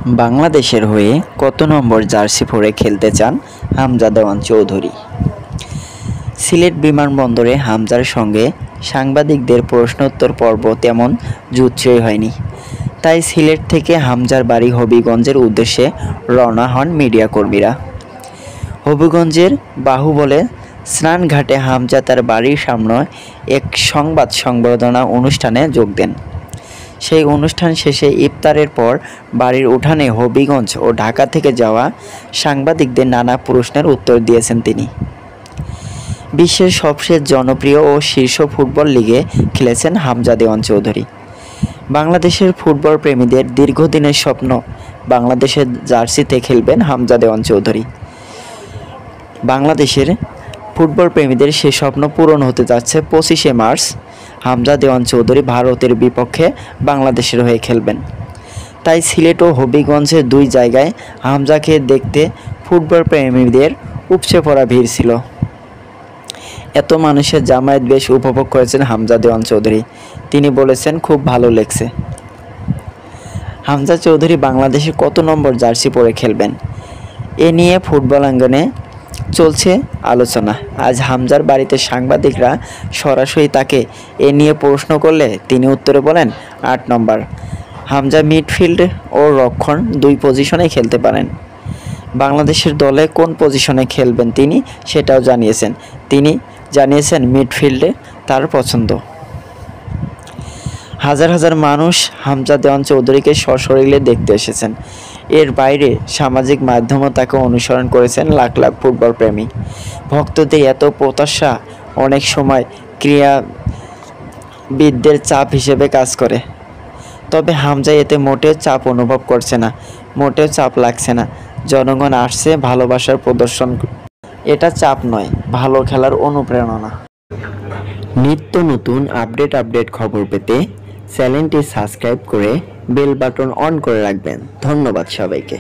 বাংলাদেশের হয়ে কত নম্বর জার্সি পরে খেলতে চান হামজা দেওয়ান চৌধুরী? সিলেট বিমানবন্দরে হামজার সঙ্গে সাংবাদিকদের প্রশ্নোত্তর পর্ব তেমন জুৎসই হয়নি। তাই সিলেট থেকে হামজার বাড়ি হবিগঞ্জের উদ্দেশ্যে রওনা হন মিডিয়া কর্মীরা। হবিগঞ্জের বাহুবলে স্নানঘাটে হামজা তার বাড়ির সামনে এক সংবাদ সংবর্ধনা অনুষ্ঠানে যোগ দেন। সেই অনুষ্ঠান শেষে ইফতারের পর বাড়ির উঠানে হবিগঞ্জ ও ঢাকা থেকে যাওয়া সাংবাদিকদের নানা প্রশ্নের উত্তর দিয়েছেন তিনি। বিশ্বের সবচেয়ে জনপ্রিয় ও শীর্ষ ফুটবল লিগে খেলেছেন হামজা দেওয়ান চৌধুরী। বাংলাদেশের ফুটবল প্রেমীদের দীর্ঘদিনের স্বপ্ন, বাংলাদেশের জার্সিতে খেলবেন হামজা দেওয়ান চৌধুরী। বাংলাদেশের ফুটবল প্রেমীদের সে স্বপ্ন পূরণ হতে যাচ্ছে 25শে মার্চ। হামজা দেওয়ান চৌধুরী ভারতের বিপক্ষে বাংলাদেশের হয়ে খেলবেন। তাই সিলেট ও হবিগঞ্জের দুই জায়গায় হামজাকে দেখতে ফুটবল প্রেমীদের উপচে পড়া ভিড় ছিল। এত মানুষের জামায়াত বেশ উপভোগ করেছেন হামজা দেওয়ান চৌধুরী। তিনি বলেছেন, খুব ভালো লেগেছে। হামজা চৌধুরী বাংলাদেশের কত নম্বর জার্সি পরে খেলবেন, এ নিয়ে ফুটবল অঙ্গনে চলছে আলোচনা। আজ হামজার বাড়িতে সাংবাদিকরা সরাসরি তাকে এ নিয়ে প্রশ্ন করলে তিনি উত্তরে বলেন ৮ নম্বর। হামজা মিডফিল্ড ও রক্ষণ দুই পজিশনে খেলতে পারেন। বাংলাদেশের দলে কোন পজিশনে খেলবেন তিনি সেটাও জানিয়েছেন। তিনি জানিয়েছেন মিডফিল্ডে তার পছন্দ। হাজার হাজার মানুষ হামজা দেওয়ান চৌধুরীকে সশরীরে দেখতে এসেছেন। এর বাইরে সামাজিক মাধ্যমেও তাকে অনুসরণ করেছেন লাখ লাখ ফুটবল প্রেমী। ভক্তদের এত প্রত্যাশা অনেক সময় ক্রীড়াবিদদের চাপ হিসেবে কাজ করে। তবে হামজা এতে মোটেও চাপ অনুভব করছে না, মোটেও চাপ লাগছে না। জনগণ আসছে ভালোবাসার প্রদর্শন, এটা চাপ নয়, ভালো খেলার অনুপ্রেরণা। নিত্য নতুন আপডেট খবর পেতে চ্যানেলটি সাবস্ক্রাইব করে বেল বাটন অন করে রাখবেন। ধন্যবাদ সবাইকে।